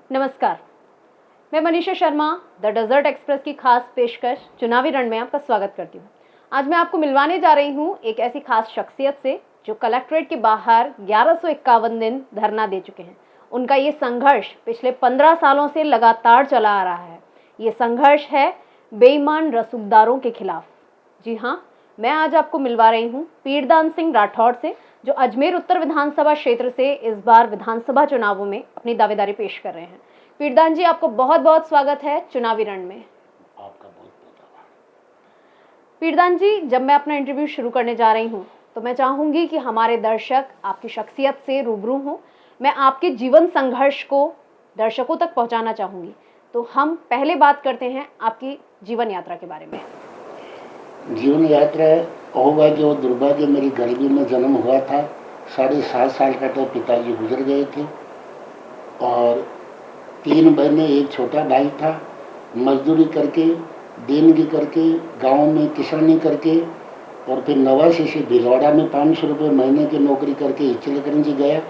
नमस्कार, मैं Manisha Sharma the Desert Express की खास पेशकश चुनावी रण में आपका स्वागत करती हूँ। आज मैं आपको मिलवाने जा रही हूँ एक ऐसी खास शख्सियत से जो कलेक्ट्रेट के बाहर 1151 दिन धरना दे चुके हैं। उनका ये संघर्ष पिछले 15 सालों से लगातार चला आ रहा है। ये संघर्ष है बेईमान रसूखदारों के खिलाफ। जी हाँ, मैं आज आपको मिलवा रही हूँ पीरदान सिंह राठौड़ से, जो अजमेर उत्तर विधानसभा क्षेत्र से इस बार विधानसभा चुनावों में अपनी दावेदारी पेश कर रहे हैं। पीरदान जी, आपको बहुत बहुत स्वागत है चुनावी रण में। आपका बहुत बहुत आभार। पीरदान जी, जब मैं अपना इंटरव्यू शुरू करने जा रही हूँ तो मैं चाहूंगी कि हमारे दर्शक आपकी शख्सियत से रूबरू हों। मैं आपके जीवन संघर्ष को दर्शकों तक पहुंचाना चाहूंगी। तो हम पहले बात करते हैं आपकी जीवन यात्रा के बारे में। जीवन यात्रा होगा जो दुर्भाग्य, मेरी गरीबी में जन्म हुआ था। 7.5 साल का तो पिताजी गुजर गए थे और 3 बहनें, एक छोटा भाई था। मजदूरी करके, देनगी करके, गांव में किसानी करके और फिर नवासी से भिलवाड़ा में 500 रुपये महीने की नौकरी करके इचलकरंजी गया।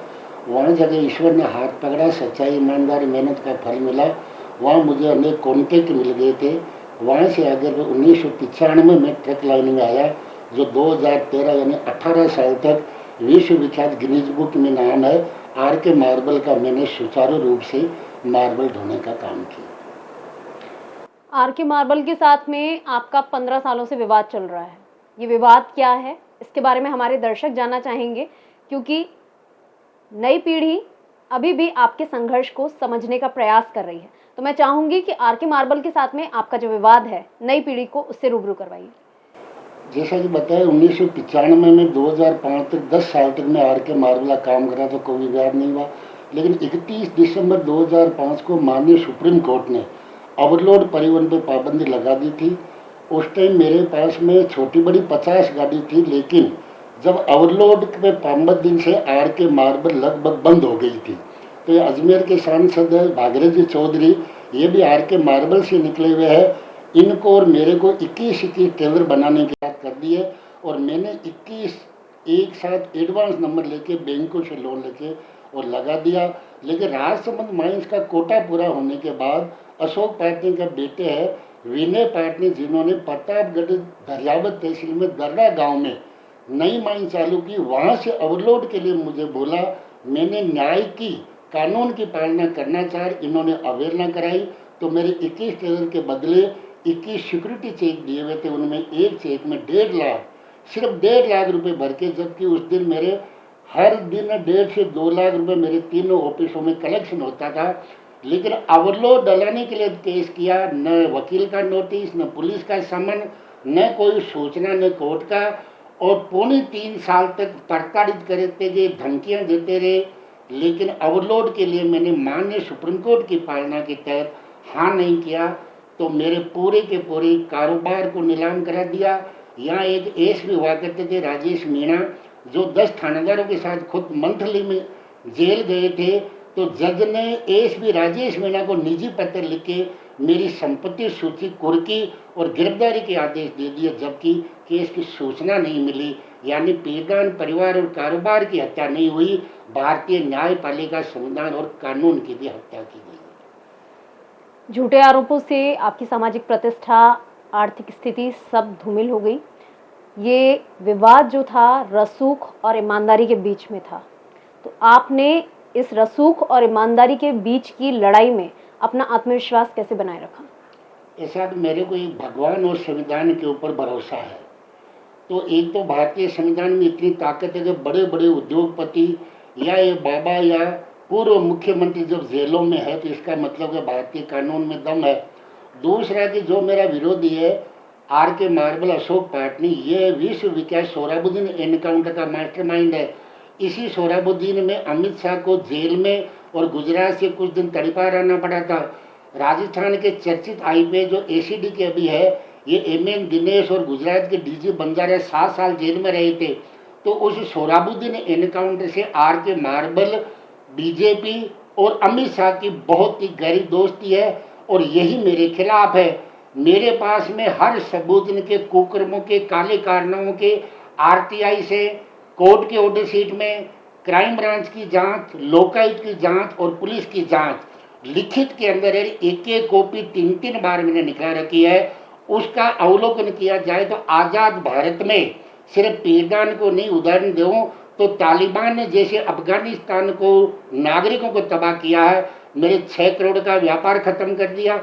वहाँ जगह ईश्वर ने हाथ पकड़ा, सच्चाई, ईमानदारी, मेहनत का फल मिला। वहाँ मुझे अनेक कॉन्टेक्ट मिल गए थे। वहाँ से अगर 1995 में ट्रक लाइन में आया, जो 2013 यानी 18 साल तक विश्व विख्यात गिनीज बुक में नाम है। आर.के. मार्बल का मैंने सुचारू रूप से मार्बल ढोने का काम किया। आर.के. मार्बल के साथ में आपका 15 सालों से विवाद चल रहा है। ये विवाद क्या है, इसके बारे में हमारे दर्शक जानना चाहेंगे, क्योंकि नई पीढ़ी अभी भी आपके संघर्ष को समझने का प्रयास कर रही है। तो मैं चाहूंगी कि आर.के. मार्बल के साथ में आपका जो विवाद है, नई पीढ़ी को उससे रूबरू करवाइए। जैसा कि बताया, 1995 में 2005 तक 10 साल तक मैं आर.के. मार्बल का काम करा तो कोई विवाद नहीं हुआ। लेकिन 31 दिसंबर 2005 को माननीय सुप्रीम कोर्ट ने ओवरलोड परिवहन पर पाबंदी लगा दी थी। उस टाइम मेरे पास में छोटी बड़ी 50 गाड़ी थी, लेकिन जब ओवरलोड में 5 दिन से आर.के. मार्बल लगभग बंद हो गई थी, तो ये अजमेर के सांसद भागीरथ जी चौधरी, ये भी आर.के. मार्बल से निकले हुए हैं। इनको और मेरे को 21 टेंडर बनाने की बात कर दी है और मैंने 21 एक साथ एडवांस नंबर लेके बैंकों से लोन लेके और लगा दिया। लेकिन राजसमंद माइंस का कोटा पूरा होने के बाद अशोक पाटनी का बेटे है विनय पाटनी, जिन्होंने प्रतापगढ़ दरियावत तहसील में दर्रा गांव में नई माइन चालू की, वहां से ओवरलोड के लिए मुझे बोला। मैंने न्याय की, कानून की पालना करना चाह, इन्होंने अवहेलना कराई, तो मेरे 21 टेंडर के बदले 21 सिक्योरिटी चेक दिए हुए थे। उनमें एक चेक में 1.5 लाख, सिर्फ 1.5 लाख रुपए भर के, जबकि उस दिन मेरे हर दिन 1.5 से 2 लाख रुपए मेरे तीनों ऑफिसों में कलेक्शन होता था। लेकिन ओवरलोड डलाने के लिए केस किया, न वकील का नोटिस, न पुलिस का समन, न कोई सूचना, न कोर्ट का, और 3.25 साल तक प्रताड़ित करते गए, धमकियां देते रहे। लेकिन ओवरलोड के लिए मैंने माननीय सुप्रीम कोर्ट की पालना के तहत हाँ नहीं किया, तो मेरे पूरे के पूरे कारोबार को नीलाम करा दिया। यहाँ एक एसपी हुआ करते थे राजेश मीणा, जो 10 थानेदारों के साथ खुद मंथली में जेल गए थे, तो जज ने एसपी राजेश मीणा को निजी पत्र लिख के मेरी संपत्ति सूची कुर्की और गिरफ्तारी के आदेश दे दिए, जबकि केस की सूचना नहीं मिली। यानी पीरदान परिवार और कारोबार की हत्या नहीं हुई, भारतीय न्यायपालिका, संविधान और कानून की भी हत्या की गई। झूठे आरोपों से आपकी सामाजिक प्रतिष्ठा, आर्थिक स्थिति सब धूमिल हो गई। ये विवाद जो था रसूख और ईमानदारी के बीच में था, तो आपने इस रसूख और ईमानदारी के बीच की लड़ाई में अपना आत्मविश्वास कैसे बनाए रखा? ऐसा कि मेरे को एक भगवान और संविधान के ऊपर भरोसा है। तो एक तो भारतीय संविधान में इतनी ताकत है कि बड़े बड़े उद्योगपति या ये बाबा या पूर्व मुख्यमंत्री जब जेलों में है, तो इसका मतलब है भारतीय कानून में दम है। दूसरा कि जो मेरा विरोधी है आर.के. मार्बल अशोक पाटनी, ये विश्व विख्यात सोहराबुद्दीन एनकाउंटर का मास्टरमाइंड है। इसी सोहराबुद्दीन में अमित शाह को जेल में और गुजरात से कुछ दिन तड़पा रहना पड़ा था। राजस्थान के चर्चित आईपीएस जो एसीडी के अभी है, ये एमएन दिनेश और गुजरात के डीजी बंजारे 7 साल जेल में रहे थे। तो उस सोहराबुद्दीन एनकाउंटर से आर.के. मार्बल, बीजेपी और अमित शाह की बहुत ही गहरी दोस्ती है और यही मेरे खिलाफ है। मेरे पास में हर सबूत इनके कुकर्मों के, काले कारनामों के, आरटीआई से, कोर्ट के ऑर्डर शीट में, क्राइम ब्रांच की जांच, लोकायुक्त की जांच और पुलिस की जांच, लिखित के अंदर है, एक एक कॉपी 3-3 बार मैंने निकाल रखी है। उसका अवलोकन किया जाए तो आज़ाद भारत में सिर्फ पीरदान को नहीं उदाहरण दूँ तो तालिबान ने जैसे अफगानिस्तान को नागरिकों को तबाह किया है, मेरे 6 करोड़ का व्यापार खत्म कर दिया।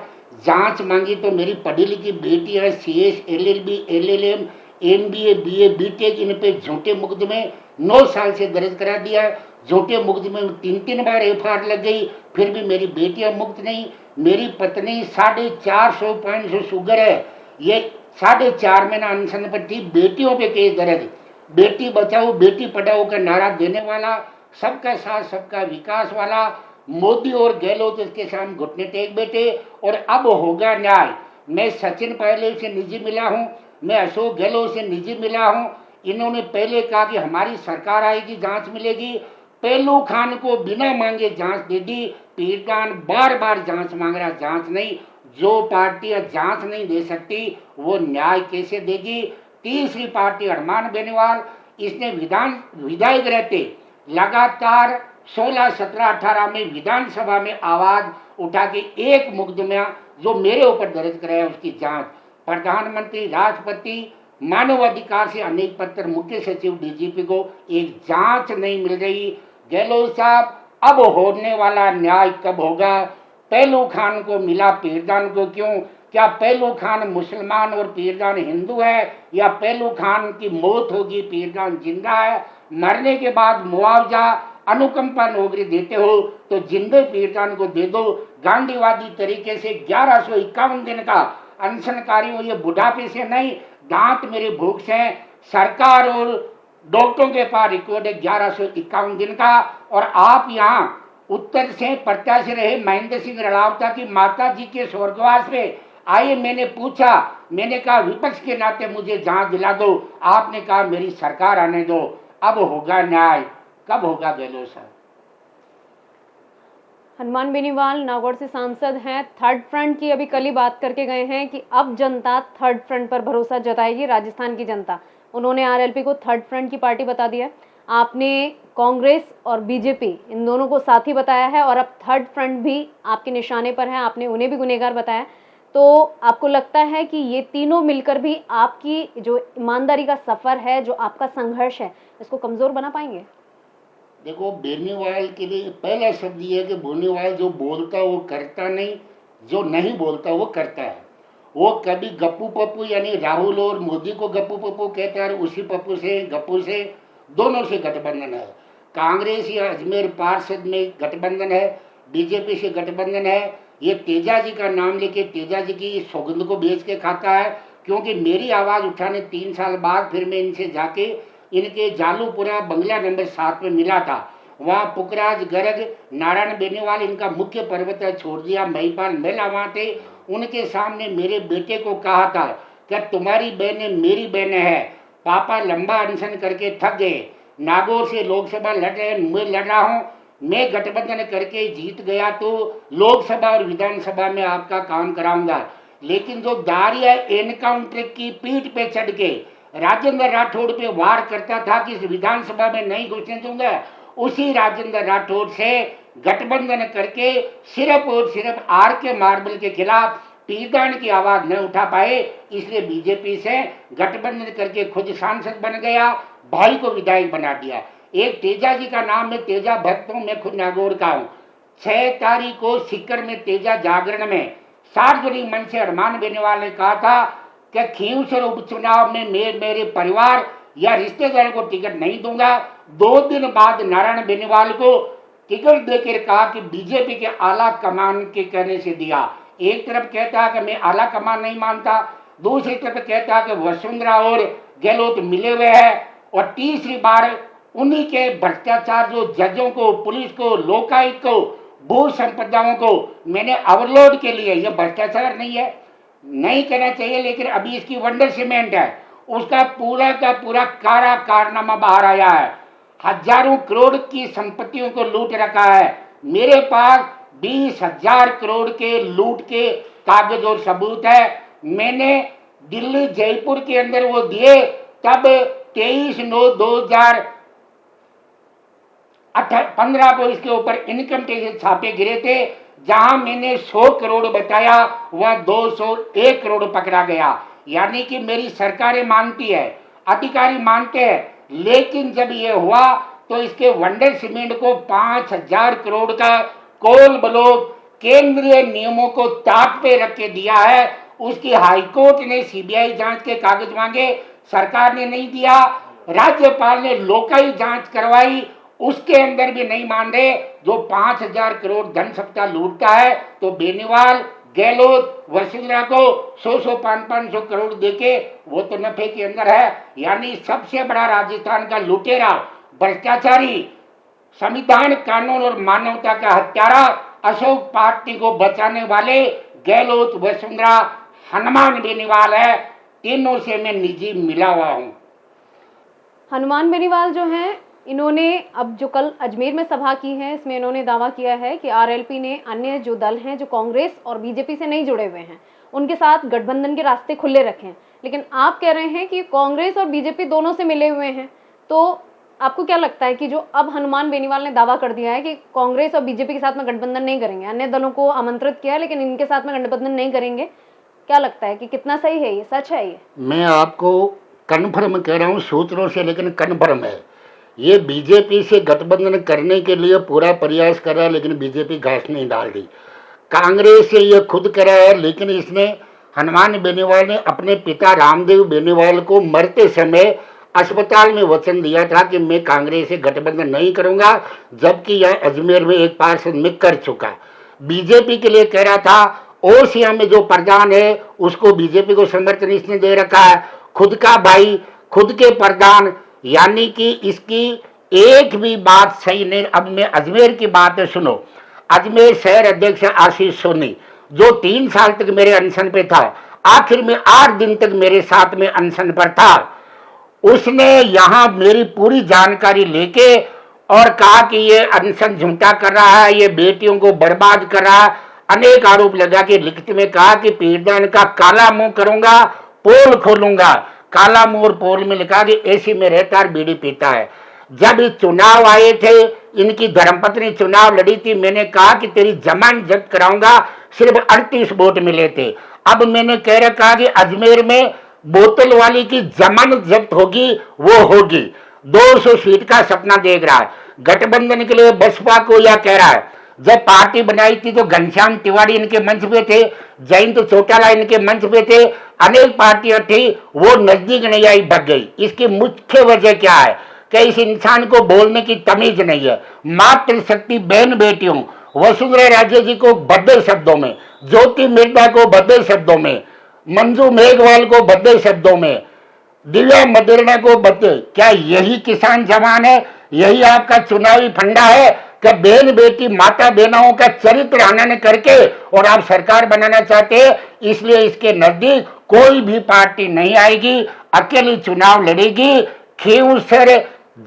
जांच मांगी तो मेरी पढ़ी लिखी बेटी है, CS, LLB, LLM, MBA, BA, BTech, इन पे झूठे मुकदमे 9 साल से दर्ज करा दिया है। झूठे मुकदमे में 3-3 बार FIR लग गई, फिर भी मेरी बेटियां मुक्त नहीं। मेरी पत्नी 450 पॉइंट शुगर है, ये 4.5 महीना अनशन पर थी। बेटियों पे केस दर्ज, बेटी बचाओ बेटी पढ़ाओ का नारा देने वाला, सबका साथ सबका विकास वाला मोदी और गहलोत इसके सामने घुटने टेक बैठे। और अब होगा न्याय। मैं सचिन पायलट से निजी मिला हूं, मैं अशोक गहलोत से निजी मिला हूं। इन्होंने पहले कहा कि हमारी सरकार आएगी जांच मिलेगी, पहलू खान को बिना मांगे जांच दे दी। पीरदान बार बार जांच मांग रहा, जांच नहीं। जो पार्टियां जांच नहीं दे सकती वो न्याय कैसे देगी। तीसरी पार्टी अरमान बेनीवाल, इसने विधायक रहते लगातार 16, 17, 18 में विधानसभा में आवाज उठा के एक मुकदमा जो मेरे ऊपर दर्ज कराया उसकी जांच। प्रधानमंत्री, राष्ट्रपति, मानवाधिकार से अनेक पत्र, मुख्य सचिव, DGP को एक जांच नहीं मिल रही। गहलोत साहब, अब होने वाला न्याय कब होगा? पहलू खान को मिला, पीरदान को क्यों? क्या पहलू खान मुसलमान और पीरदान हिंदू है, या पहलू खान की मौत होगी पीरदान जिंदा है? मरने के बाद मुआवजा, अनुकंपा नौकरी देते हो तो जिंदे पीरदान को दे दो। गांधीवादी तरीके से 1151 दिन का अनशनकारियों, ये बुढ़ापे से नहीं, दांत मेरे भूख से। सरकार और डॉक्टरों के पास रिकॉर्ड है 1151 दिन का। और आप यहाँ उत्तर से प्रत्याशी रहे महेंद्र सिंह रणौता की माता जी के स्वर्गवास पे आए। मैंने पूछा, मैंने कहा विपक्ष के नाते मुझे जांच दिला दो, आपने कहा मेरी सरकार आने दो। अब होगा न्याय, कब होगा गहलोत साहब? हनुमान बेनीवाल नागौर से सांसद हैं, थर्ड फ्रंट की अभी कल ही बात करके गए हैं कि अब जनता थर्ड फ्रंट पर भरोसा जताएगी, राजस्थान की जनता। उन्होंने RLP को थर्ड फ्रंट की पार्टी बता दिया। आपने कांग्रेस और BJP इन दोनों को साथी बताया है और अब थर्ड फ्रंट भी आपके निशाने पर है, आपने उन्हें भी गुनहगार बताया। तो आपको लगता है कि ये तीनों मिलकर भी आपकी जो ईमानदारी का सफर है, जो आपका संघर्ष है, इसको कमजोर बना पाएंगे? देखो, बेनीवाल के लिए पहला शब्द ये है कि बेनीवाल जो बोलता वो करता नहीं, जो नहीं बोलता वो करता है। वो कभी गप्पू पप्पू यानी राहुल और मोदी को गप्पू पप्पू कहता है, उसी पप्पू से गप्पू से दोनों से गठबंधन है। कांग्रेस या अजमेर पार्षद में गठबंधन है, BJP से गठबंधन है। ये तेजा जी का नाम लेके तेजा जी की सौगंध को बेच के खाता है, क्योंकि मेरी आवाज उठाने 3 साल बाद फिर मैं इनसे जाके इनके जालूपुरा बंगला नंबर 7 में मिला था। वहाँ पुखराज गर्ग, नारायण बेनीवाल इनका मुख्य पर्वत छोड़ दिया, महिपाल मेला वहाँ थे। उनके सामने मेरे बेटे को कहा था कि तुम्हारी बहनें मेरी बहनें हैं, पापा लंबा अनशन करके थक गए, नागौर से लोकसभा लड़ रहे, मैं लड़ रहा हूँ, मैं गठबंधन करके जीत गया तो लोकसभा और विधानसभा में आपका काम कराऊंगा। लेकिन जो दारिया एनकाउंटर की पीठ पे चढ़ के राजेंद्र राठौड़ पे वार करता था कि इस विधानसभा में नहीं घुसने दूंगा, उसी राजेंद्र राठौड़ से गठबंधन करके सिर्फ और सिर्फ RK मार्बल के खिलाफ पीरदान की आवाज न उठा पाए, इसलिए BJP से गठबंधन करके खुद सांसद बन गया, भाई को विधायक बना दिया। एक तेजा जी का नाम है, तेजा भक्त हूं, मैं खुद नागौर का हूँ। 6 तारीख को सीकर में तेजा जागरण में सार्वजनिक मंच से अरमान बेनीवाल ने कहा था कि खींवसर उपचुनाव में मेरे परिवार या रिश्तेदार को टिकट नहीं दूंगा। 2 दिन बाद नारायण बेनीवाल को टिकट देकर कहा कि BJP के आला कमान के कहने से दिया। एक तरफ कहता है कि मैं आला कमान नहीं मानता, दूसरी तरफ कहता है कि वसुंधरा और गहलोत मिले हुए हैं, और तीसरी बार उन्हीं के भ्रष्टाचार जो जजों को, पुलिस को, लोकायुक्त को, भू संपदाओं को मैंने ओवरलोड के लिए, यह भ्रष्टाचार नहीं है, नहीं कहना चाहिए, लेकिन अभी इसकी वंडर सीमेंट है, उसका पूरा का पूरा कारा कारनामा बाहर आया है। हजारों करोड़ की संपत्तियों को लूट रखा है। मेरे पास 20,000 करोड़ के लूट के कागज और सबूत है। मैंने दिल्ली, जयपुर के अंदर वो दिए, तब 23/9/2015 को इसके ऊपर इनकम टैक्स छापे गिरे थे। जहां मैंने 100 करोड़ बताया वहां 201 करोड़ पकड़ा गया। यानी कि मेरी सरकारें मानती है, अधिकारी मानते हैं, लेकिन जब ये हुआ तो इसके वंडर सीमेंट को 5000 करोड़ का कोल ब्लॉक केंद्रीय नियमों को ताक पे रख के दिया है। उसकी हाईकोर्ट ने सीबीआई जांच के कागज मांगे, सरकार ने नहीं दिया। राज्यपाल ने लोकायुक्त जांच करवाई, उसके अंदर भी नहीं मान रहे। जो 5000 करोड़ धन सप्ताह लूटता है तो बेनीवाल, गहलोत, वसुंधरा को 100 500 करोड़ देके वो तो नफे के अंदर है। यानी सबसे बड़ा राजस्थान का लुटेरा, भ्रष्टाचारी, संविधान, कानून और मानवता का हत्यारा, अशोक पार्टी को बचाने वाले गहलोत, वसुंधरा, हनुमान बेनीवाल है। तीनों से मैं निजी मिला हुआ हूँ। हनुमान बेनीवाल जो हैं, इन्होंने अब जो कल अजमेर में सभा की है, इसमें इन्होंने दावा किया है कि आरएलपी ने अन्य जो दल हैं जो कांग्रेस और बीजेपी से नहीं जुड़े हुए हैं उनके साथ गठबंधन के रास्ते खुले रखे हैं। लेकिन आप कह रहे हैं कि कांग्रेस और बीजेपी दोनों से मिले हुए हैं। तो आपको क्या लगता है कि जो अब हनुमान बेनीवाल ने दावा कर दिया है कि कांग्रेस और बीजेपी के साथ में गठबंधन नहीं करेंगे, अन्य दलों को आमंत्रित किया है लेकिन इनके साथ में गठबंधन नहीं करेंगे, क्या लगता है कि कितना सही है, ये सच है? ये मैं आपको कन्फर्म कह रहा हूँ सूत्रों से, लेकिन कन्फर्म है। ये बीजेपी से गठबंधन करने के लिए पूरा प्रयास कर रहा है, लेकिन बीजेपी घास नहीं डाल रही। कांग्रेस से ये खुद करा है, लेकिन इसने हनुमान बेनीवाल ने अपने पिता रामदेव बेनीवाल को मरते समय अस्पताल में वचन दिया था कि मैं कांग्रेस से गठबंधन नहीं करूंगा, जबकि यह अजमेर में एक पार्षद में कर चुका। बीजेपी के लिए कह रहा था, ओसिया में जो प्रधान है उसको बीजेपी को समर्थन इसने दे रखा है, खुद का भाई, खुद के प्रधान। यानी कि इसकी एक भी बात सही नहीं। अब मैं अजमेर की बात सुनो। अजमेर शहर अध्यक्ष आशीष सोनी जो 3 साल तक मेरे अनशन पे था, आखिर में 8 दिन तक मेरे साथ में अनशन पर था, उसने यहां मेरी पूरी जानकारी लेके और कहा कि ये अनशन झूठा कर रहा है, ये बेटियों को बर्बाद कर रहा है। अनेक आरोप लगा के लिखित में कहा कि पीड़ित का काला मुंह करूंगा, पोल खोलूंगा। काला मुंह और पोल में लिखा कि एसी में रहता है, बीड़ी पीता है। जब चुनाव आए थे, इनकी धर्मपत्नी चुनाव लड़ी थी, मैंने कहा कि तेरी जमानत जब्त कराऊंगा, सिर्फ 38 वोट मिले थे। अब मैंने कह रखा कि अजमेर में बोतल वाली की जमानत जब्त होगी, वो होगी। 200 सीट का सपना देख रहा है। गठबंधन के लिए बसपा को यह कह रहा है। जब पार्टी बनाई थी तो घनश्याम तिवारी इनके मंच पे थे, जयंत चौटाला इनके मंच पे थे, अनेक पार्टियां थी, वो नजदीक नहीं आई, भग गई। इसकी मुख्य वजह क्या है कि इस इंसान को बोलने की तमीज नहीं है। मातृशक्ति बहन बेटियों, वसुंधरा राजे जी को भद्दे शब्दों में, ज्योति मिर्धा को भद्दे शब्दों में, मंजू मेघवाल को भद्दे शब्दों में, दिव्या मदेरणा को भद्दे। क्या यही किसान जवान है? यही आपका चुनावी फंडा है कि बहन बेटी माता बहनाओं का चरित्र हनन करके और आप सरकार बनाना चाहते हैं? इसलिए इसके नजदीक कोई भी पार्टी नहीं आएगी, अकेली चुनाव लड़ेगी। खेऊ सर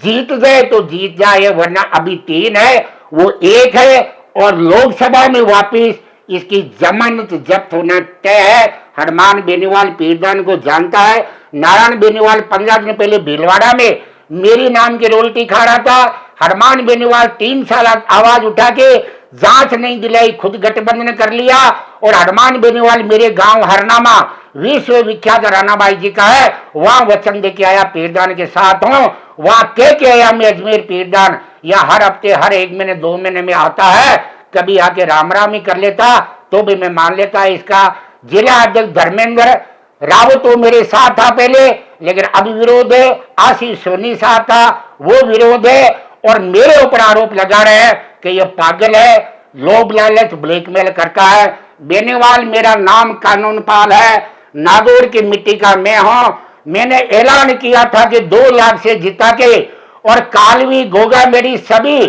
जीत जाए तो जीत जाए, वरना अभी 3 है, वो 1 है और लोकसभा में वापिस इसकी जमानत जब्त होना तय है। हनुमान बेनीवाल पीरदान को जानता है। नारायण बेनीवाल 15 दिन पहले भीलवाड़ा में मेरी नाम की रोल्टी खा रहा था। हनुमान बेनीवाल 3 साल आवाज उठा के जांच नहीं दिलाई, खुद गठबंधन कर लिया। और हनुमान बेनीवाल मेरे गांव हरनामा विश्वविख्यात रानाबाई जी का है, वहां वचन दे के आया पीरदान के साथ हूं। वहां कह आया मैं अजमेर पीरदान, या हर हफ्ते, हर 1 महीने 2 महीने में आता है, कभी आके राम राम ही कर लेता तो भी मैं मान लेता। इसका जिला अध्यक्ष धर्मेंद्र रावत वो मेरे साथ था पहले, लेकिन अब विरोध है। आशीष सोनी साथ था, वो विरोध है। और मेरे ऊपर आरोप लगा रहे हैं कि ये पागल है, लोभ लालच ब्लैकमेल करता है। बेनीवाल मेरा नाम कानून पाल है, नागौर की मिट्टी का मैं हूं। मैंने ऐलान किया था कि 2 लाख से जिता के, और कालवी गोगा मेरी सभी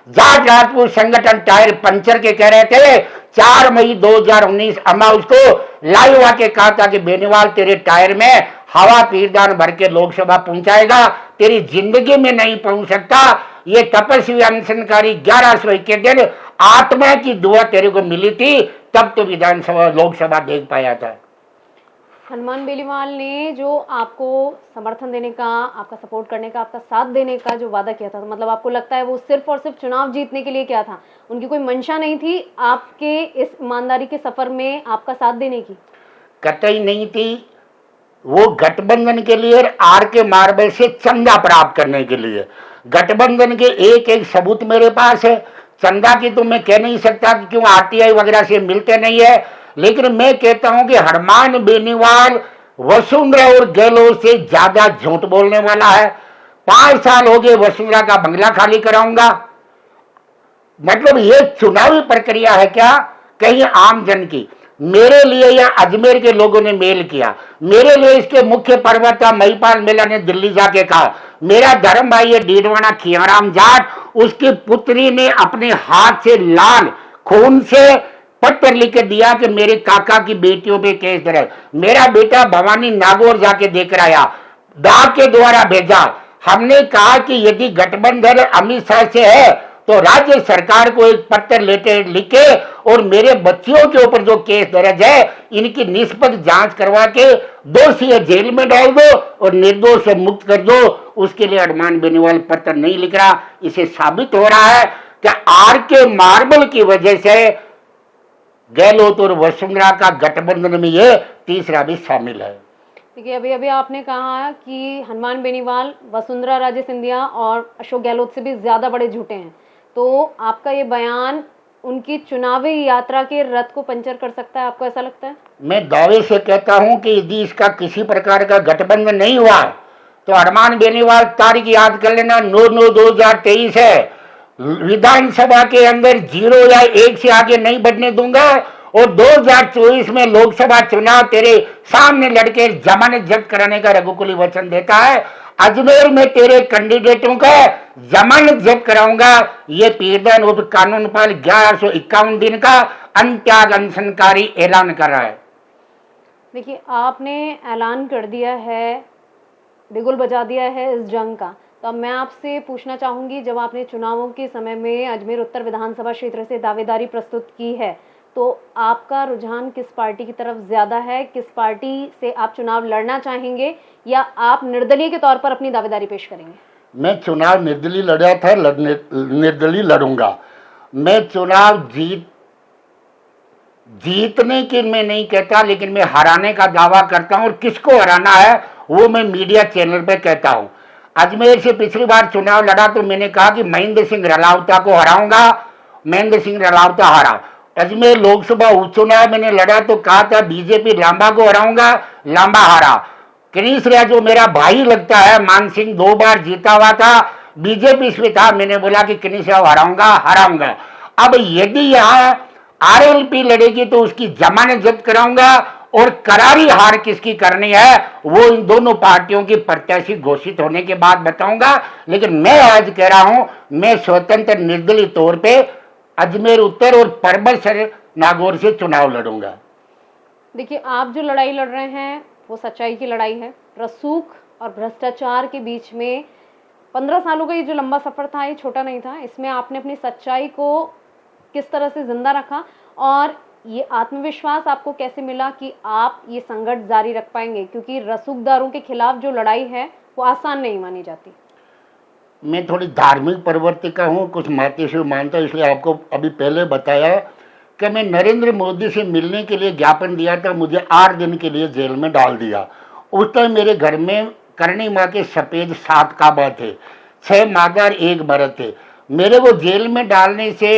जाट राजपूत संगठन टायर पंचर के कह रहे थे। 4 मई 2019 अम्मा उसको लाइव आके कहा था कि बेनीवाल तेरे टायर में हवा पीरदान भर के लोकसभा पहुंचाएगा, तेरी जिंदगी में नहीं पहुंच सकता। ये तपस्वी अनशनकारी 1100 के दिन आत्मा की दुआ तेरे को मिली थी, तब तो विधानसभा लोकसभा देख पाया था। हनुमान बेनीवाल ने जो आपको समर्थन देने का, आपका सपोर्ट करने का, आपका साथ देने का जो वादा किया था, तो मतलब आपको लगता है वो सिर्फ और सिर्फ चुनाव जीतने के लिए क्या था? उनकी कोई मंशा नहीं थी आपके इस ईमानदारी के सफर में आपका साथ देने की? कतई नहीं थी। वो गठबंधन के लिए आर के मार्बल से चंदा प्राप्त करने के लिए, गठबंधन के एक एक सबूत मेरे पास है। चंदा की तो मैं कह नहीं सकता कि क्यों आरटीआई वगैरह से मिलते नहीं है, लेकिन मैं कहता हूं कि हनुमान बेनीवाल वसुंधरा और गहलोत से ज्यादा झूठ बोलने वाला है। 5 साल हो गए वसुंधरा का बंगला खाली कराऊंगा। मतलब ये चुनावी प्रक्रिया है क्या कहीं आम जन की? मेरे लिए या अजमेर के लोगों ने मेल किया, मेरे लिए इसके मुख्य प्रवक्ता महिपाल मेला ने दिल्ली जाके कहा, मेरा धर्म भाई है डीडवाना खियाराम जाट, उसकी पुत्री ने अपने हाथ से लाल खून से पत्र लिख के दिया कि मेरे काका की बेटियों पे केस दर्ज। मेरा बेटा भवानी नागौर जाके देख कर आया, डाक के द्वारा भेजा। हमने कहा कि यदि गठबंधन अमित शाह से है तो राज्य सरकार को एक पत्र लेटर लिखे और मेरे बच्चियों के ऊपर जो केस दर्ज है इनकी निष्पक्ष जांच करवा के दोषी है जेल में डाल दो और निर्दोष से मुक्त कर दो। उसके लिए हनुमान बेनीवाल पत्र नहीं लिख रहा। इसे साबित हो रहा है कि आर के मार्बल की वजह से गहलोत और वसुंधरा का गठबंधन में ये तीसरा भी शामिल है। देखिए, अभी अभी आपने कहा कि हनुमान बेनीवाल वसुंधरा राजे सिंधिया और अशोक गहलोत से भी ज्यादा बड़े झूठे हैं, तो आपका ये बयान उनकी चुनावी यात्रा के रथ को पंचर कर सकता है, आपको ऐसा लगता है? मैं दावे से कहता हूं कि यदि इसका किसी प्रकार का गठबंधन नहीं हुआ तो हनुमान बेनीवाल तारीख याद कर लेना 9/9/2023 है। विधानसभा के अंदर 0 या 1 से आगे नहीं बढ़ने दूंगा और 2024 में लोकसभा चुनाव तेरे सामने लड़के जमानत जब्त कराने का रघुकुली वचन देता है। अजमेर में तेरे कैंडिडेटों का जमानत जब्त कराऊंगा। ये पीरदान उप कानून पाल 1151 दिन का अंत्याग अनशनकारी ऐलान कर रहा है। देखिए, आपने ऐलान कर दिया है, बिगुल बजा दिया है इस जंग का, तो अब मैं आपसे पूछना चाहूंगी, जब आपने चुनावों के समय में अजमेर उत्तर विधानसभा क्षेत्र से दावेदारी प्रस्तुत की है, तो आपका रुझान किस पार्टी की तरफ ज्यादा है? किस पार्टी से आप चुनाव लड़ना चाहेंगे या आप निर्दलीय के तौर पर अपनी दावेदारी पेश करेंगे? मैं चुनाव निर्दलीय लड़ा था, निर्दलीय लड़ूंगा। मैं चुनाव जीतने की मैं नहीं कहता, लेकिन मैं हराने का दावा करता हूं और किसको हराना है वो मैं मीडिया चैनल पे कहता हूं। अजमेर से पिछली बार चुनाव लड़ा तो मैंने कहा कि महेंद्र सिंह रलावता को हराऊंगा। महेंद्र सिंह रलावता हारा। अजमेर लोकसभा उपचुनाव मैंने लड़ा तो कहा था बीजेपी लांबा को हराऊंगा, लांबा हारा। कनीसरा जो मेरा भाई लगता है, मान सिंह 2 बार जीता हुआ था, बीजेपी इसमें था, मैंने बोला कि कनीसरा हराऊंगा, हराऊंगा। अब यदि यहाँ आरएलपी लड़ेगी तो उसकी जमानत जब्त कराऊंगा और करारी हार किसकी करनी है वो इन दोनों पार्टियों की प्रत्याशी घोषित होने के बाद बताऊंगा। लेकिन मैं आज कह रहा हूं, मैं स्वतंत्र निर्दलीय तौर पे अजमेर उत्तर और परबत नागौर से चुनाव लड़ूंगा। देखिए, आप जो लड़ाई लड़ रहे हैं वो सच्चाई की लड़ाई है। रसूख और भ्रष्टाचार के बीच में 15 सालों का ये जो लंबा सफर था, ये छोटा नहीं था। इसमें आपने अपनी सच्चाई को किस तरह से जिंदा रखा और ये आत्मविश्वास आपको कैसे मिला कि आप ये संघर्ष जारी रख पाएंगे? क्योंकि रसूखदारों के खिलाफ जो लड़ाई है वो आसान नहीं मानी जाती। मैं थोड़ी धार्मिक प्रवर्तिका हूँ, कुछ माते से मानता हूँ, इसलिए आपको अभी पहले बताया कि मैं नरेंद्र मोदी से मिलने के लिए ज्ञापन दिया था, मुझे 8 दिन के लिए जेल में डाल दिया। उस टाइम मेरे घर में करणी माँ के सफ़ेद 7 काबा थे, 6 मादा और 1 मर्द थे। मेरे को जेल में डालने से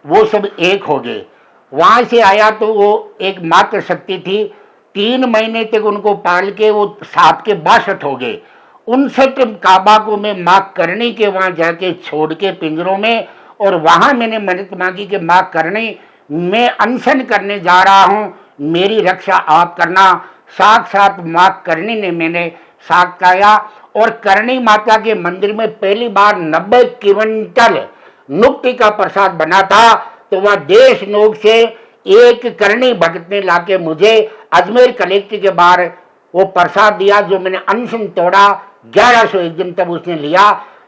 वो सब एक हो गए। वहाँ से आया तो वो एक मात्र शक्ति थी। 3 महीने तक उनको पाल के वो 7 के 62 हो गए। 59 काबा को मैं माँ करणी के वहाँ जाके छोड़ के पिंजरों में, और वहाँ मैंने मन्नत मांगी कि माँ करणी, मैं अनशन करने जा रहा हूँ, मेरी रक्षा आप करना। साथ माँ करणी ने मैंने साथ खाया और करणी माता के मंदिर में पहली बार 90 क्विंटल नुक्ति का प्रसाद बना था। तो वह देश नोक से एक करणी भक्त ने लाके मुझे अजमेर कलेक्टर के बाहर वो प्रसाद दिया, जो मैंने अनशन तोड़ा। 1101 दिन तब उसने लिया।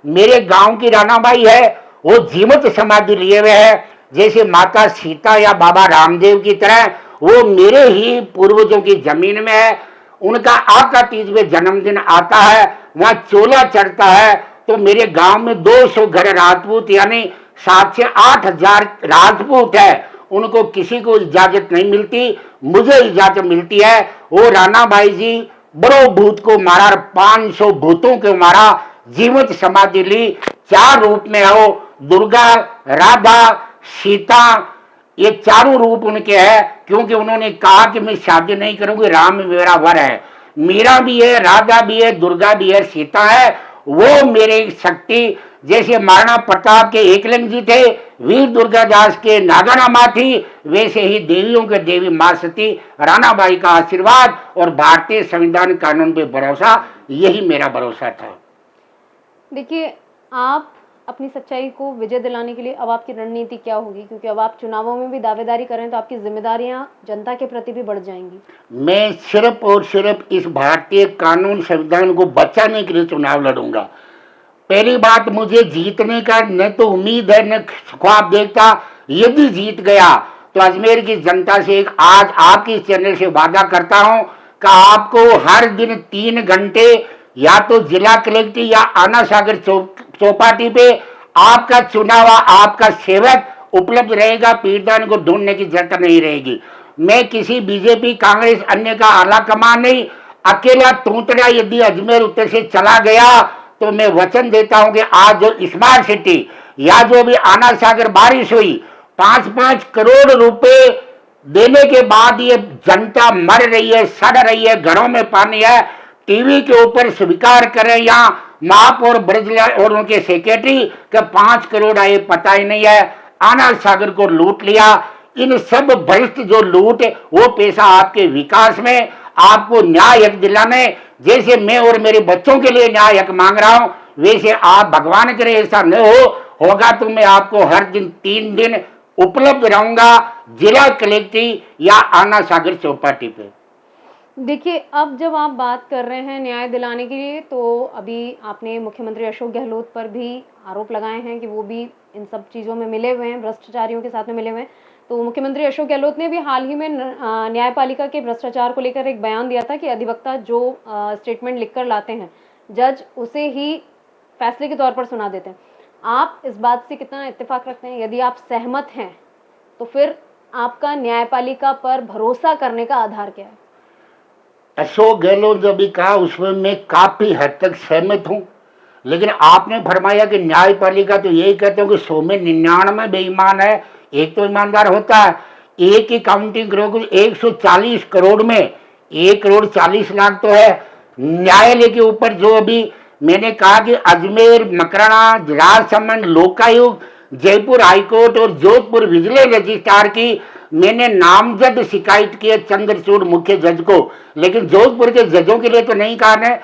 मेरे गांव की रानाबाई है, वो जीवंत समाधि लिए हुए है, जैसे माता सीता या बाबा रामदेव की तरह। वो मेरे ही पूर्वजों की जमीन में है। उनका आका 30वें जन्मदिन आता है, वहां चोला चढ़ता है, तो मेरे गांव में 200 घर राजपूत यानी 7 से 8 हजार राजपूत है, उनको किसी को इजाजत नहीं मिलती, मुझे इजाजत मिलती है। वो राणा भाई जी बड़ो भूत को मारा, 500 भूतों को मारा, जीवित समाधि ली, 4 रूप में हो, दुर्गा, राधा, सीता, ये चारों रूप उनके हैं, क्योंकि उन्होंने कहा कि मैं शादी नहीं करूंगी, राम मेरा वर है। मीरा भी है, राधा भी है, दुर्गा भी है, सीता है, वो मेरे शक्ति, जैसे महाराणा प्रताप के एकलिंग जी थे, वीर दुर्गादास के नागाना माँ थी, वैसे ही देवियों के देवी माँ सती, राणाबाई का आशीर्वाद और भारतीय संविधान कानून पे भरोसा, यही मेरा भरोसा था। देखिए, आप अपनी सच्चाई को विजय दिलाने के लिए अब आपकी रणनीति क्या होगी, क्योंकि अब आप चुनावों में भी दावेदारी करें तो आपकी जिम्मेदारियां जनता के प्रति भी बढ़ जाएंगी। मैं सिर्फ और सिर्फ इस भारतीय कानून संविधान को बचाने के लिए चुनाव लड़ूंगा। पहली बात, मुझे जीतने का न तो उम्मीद है न ख्वाब देखता, यदि जीत गया तो अजमेर की जनता से एक आज आपकी चैनल से वादा करता हूं कि आपको हर दिन 3 घंटे या तो जिला कलेक्टर या आना सागर चौपाटी पे आपका चुनाव आपका सेवक उपलब्ध रहेगा, पीड़ितों को ढूंढने की जरूरत नहीं रहेगी। मैं किसी बीजेपी, कांग्रेस, अन्य का आला कमान नहीं, अकेला तूतड़ा यदि अजमेर उत्तर से चला गया तो मैं वचन देता हूं कि आज जो स्मार्ट सिटी या जो भी आना सागर बारिश हुई, 5-5 करोड़ रुपए देने के बाद ये जनता मर रही है, सड़ रही है, घरों में पानी है, टीवी के ऊपर स्वीकार करें या महापौर ब्रजला और उनके सेक्रेटरी के 5 करोड़ आए, पता ही नहीं है, आना सागर को लूट लिया। इन सब भ्रष्ट जो लूट वो पैसा आपके विकास में, आपको न्याय हक दिलाने, जैसे मैं और मेरे बच्चों के लिए न्याय हक मांग रहा हूं, वैसे आप भगवान करे ऐसा न होगा तो मैं आपको हर दिन 3 दिन उपलब्ध रहूंगा जिला कलेक्टर या आना सागर चौपाटी पे। देखिए, अब जब आप बात कर रहे हैं न्याय दिलाने के लिए, तो अभी आपने मुख्यमंत्री अशोक गहलोत पर भी आरोप लगाए हैं कि वो भी इन सब चीज़ों में मिले हुए हैं, भ्रष्टाचारियों के साथ में मिले हुए हैं। तो मुख्यमंत्री अशोक गहलोत ने भी हाल ही में न्यायपालिका के भ्रष्टाचार को लेकर एक बयान दिया था कि अधिवक्ता जो स्टेटमेंट लिखकर लाते हैं, जज उसे ही फैसले के तौर पर सुना देते हैं। आप इस बात से कितना इत्तेफाक रखते हैं? यदि आप सहमत हैं तो फिर आपका न्यायपालिका पर भरोसा करने का आधार क्या है? अशोक गहलोत जो भी कहा उसमें मैं काफी हद तक सहमत हूं, लेकिन आपने फरमाया कि न्यायपालिका तो यही कहते हो कि 100 में 99 बेईमान है, एक तो ईमानदार होता है। एक ही काउंटिंग करो 140 करोड़ में 1 करोड़ 40 लाख तो है। न्यायालय के ऊपर जो अभी मैंने कहा कि अजमेर, मकराना, राजसमंद, लोकायुक्त, जयपुर हाईकोर्ट और जोधपुर विजिलेंस रजिस्ट्रार की मैंने नामजद शिकायत की है चंद्रचूड़ मुख्य जज को, लेकिन जोधपुर के जजों के लिए तो नहीं कहा है।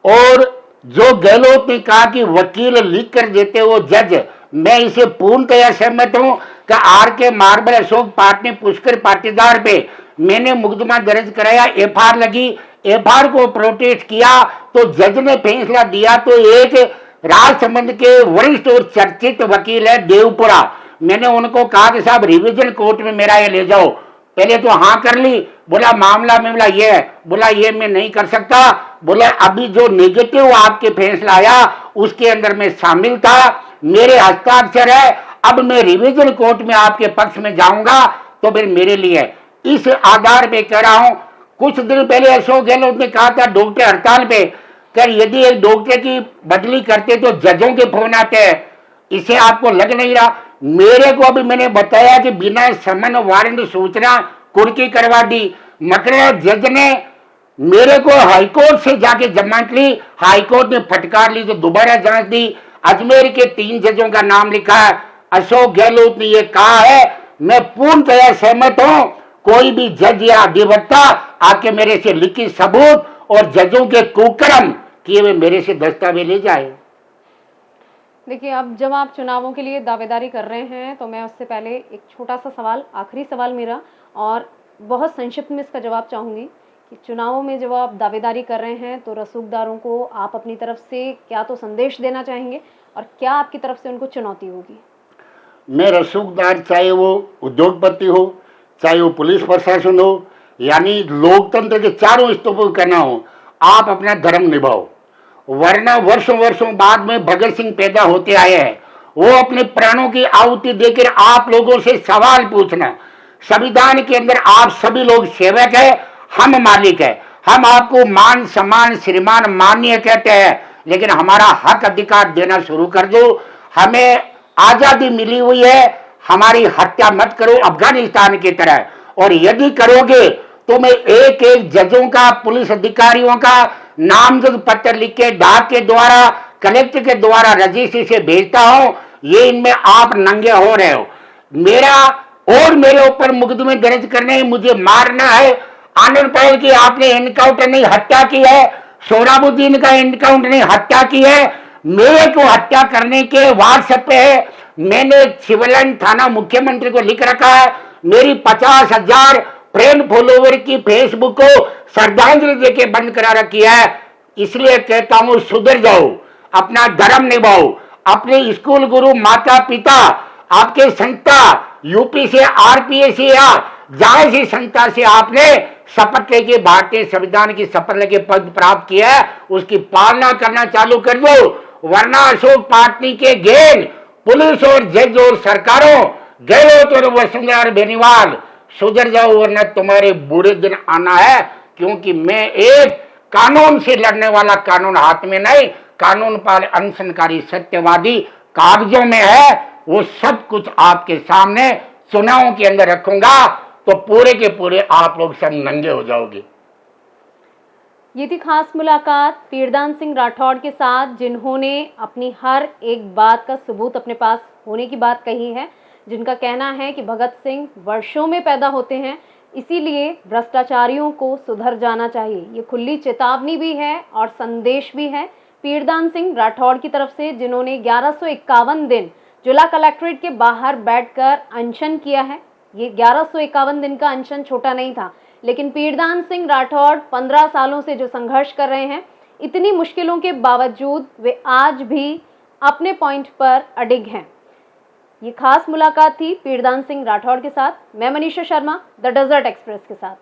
और जो गहलोत ने कहा कि वकील लिख कर देते वो जज, मैं इसे पूर्णतया सहमत हूं कि आर.के. मार्बल, अशोक पाटनी, पुष्कर पाटीदार पे मैंने मुकदमा दर्ज कराया, एफआईआर लगी, एफआईआर को प्रोटेस्ट किया तो जज ने फैसला दिया। तो एक राजसमंद के वरिष्ठ और चर्चित वकील है देवपुरा, मैंने उनको कहा कि साहब रिवीजन कोर्ट में मेरा ये ले जाओ, पहले तो हाँ कर ली, बोला मामला में बोला ये है, बोला ये मैं नहीं कर सकता, बोला अभी जो नेगेटिव आपके फैसला आया उसके अंदर मैं शामिल था, मेरे हस्ताक्षर है, अब मैं रिवीजन कोर्ट में आपके पक्ष में जाऊंगा तो फिर मेरे लिए इस आधार पे कह रहा हूं। कुछ दिन पहले अशोक गहलोत ने कहा था डॉक्टर हड़ताल पे कर यदि एक डॉक्टर की बदली करते तो जजों के फोन आते हैं, इसे आपको लग नहीं रहा। मेरे को अभी मैंने बताया कि बिना समन वारंट सूचना कुर्की करवा दी, मतलब जज ने मेरे को हाईकोर्ट से जाके जमानत ली, हाईकोर्ट ने फटकार ली तो दोबारा जांच दी। अजमेर के 3 जजों का नाम लिखा है, अशोक गहलोत ने यह कहा है, मैं पूर्णतया सहमत हूं, कोई भी जज या अधिवक्ता आके मेरे से लिखित सबूत और जजों के कुकर्म किए हुए मेरे से दस्तावेज ले जाए। देखिए, अब जब आप चुनावों के लिए दावेदारी कर रहे हैं तो मैं उससे पहले एक छोटा सा सवाल, आखिरी सवाल मेरा, और बहुत संक्षिप्त में इसका जवाब चाहूँगी कि चुनावों में जब आप दावेदारी कर रहे हैं तो रसूखदारों को आप अपनी तरफ से क्या तो संदेश देना चाहेंगे और क्या आपकी तरफ से उनको चुनौती होगी? मैं रसूखदार, चाहे वो उद्योगपति हो, चाहे वो पुलिस प्रशासन हो, यानी लोकतंत्र के चारों स्तंभों को कहना हो, आप अपना धर्म निभाओ, वरना वर्षों वर्षों बाद में भगत सिंह पैदा होते आए हैं, वो अपने प्राणों की आहुति देकर आप लोगों से सवाल पूछना। संविधान के अंदर आप सभी लोग सेवक है, हम मालिक है, हम आपको मान सम्मान श्रीमान माननीय कहते हैं, लेकिन हमारा हक अधिकार देना शुरू कर दो। हमें आजादी मिली हुई है, हमारी हत्या मत करो अफगानिस्तान की तरह, और यदि करोगे तो मैं एक एक जजों का, पुलिस अधिकारियों का नामजद पत्र लिख के डाक के द्वारा, कलेक्टर के द्वारा रजिस्ट्री से भेजता हूं। ये इनमें आप नंगे हो रहे हो, मेरा और मेरे ऊपर मुकदमे दर्ज करने, मुझे मारना है। आनंद पाल की आपने एनकाउंटर नहीं हत्या की है, सोहराबुद्दीन का एनकाउंटर नहीं हत्या की है, मेरे को हत्या करने के व्हाट्सएप पे है। मैंने सिविल थाना मुख्यमंत्री को लिख रखा है, मेरी 50,000 फ्रेंड फॉलोवर की फेसबुक को श्रद्धांजलि देके बंद करा रखी है। इसलिए कहता हूं सुधर जाओ, अपना धर्म निभाओ, अपने स्कूल गुरु माता पिता, आपके संस्था यूपी से आरपीएस या जहां सी संस्था से आपने शपथ लेके भारतीय संविधान की शपथ लेके पद प्राप्त किया है, उसकी पालना करना चालू कर दो, वरना अशोक पार्टी के गेल पुलिस और जज और सरकारों गहलोत और वसुंधरा बेनीवाल सुधर जाओ, वरना तुम्हारे बुरे दिन आना है। क्योंकि मैं एक कानून से लड़ने वाला, कानून हाथ में नहीं, कानून पाल अनशनकारी सत्यवादी कागजों में है, वो सब कुछ आपके सामने चुनावों के अंदर रखूंगा, तो पूरे के पूरे आप लोग सब नंगे हो जाओगे। ये थी खास मुलाकात पीरदान सिंह राठौड़ के साथ, जिन्होंने अपनी हर एक बात का सबूत अपने पास होने की बात कही है, जिनका कहना है कि भगत सिंह वर्षों में पैदा होते हैं, इसीलिए भ्रष्टाचारियों को सुधर जाना चाहिए। ये खुली चेतावनी भी है और संदेश भी है पीरदान सिंह राठौड़ की तरफ से, जिन्होंने 1151 दिन जिला कलेक्ट्रेट के बाहर बैठकर अनशन किया है। ये 1151 दिन का अनशन छोटा नहीं था, लेकिन पीरदान सिंह राठौड़ 15 सालों से जो संघर्ष कर रहे हैं, इतनी मुश्किलों के बावजूद वे आज भी अपने पॉइंट पर अडिग हैं। ये खास मुलाकात थी पीरदान सिंह राठौड़ के साथ। मैं Manisha Sharma, the Desert Express के साथ।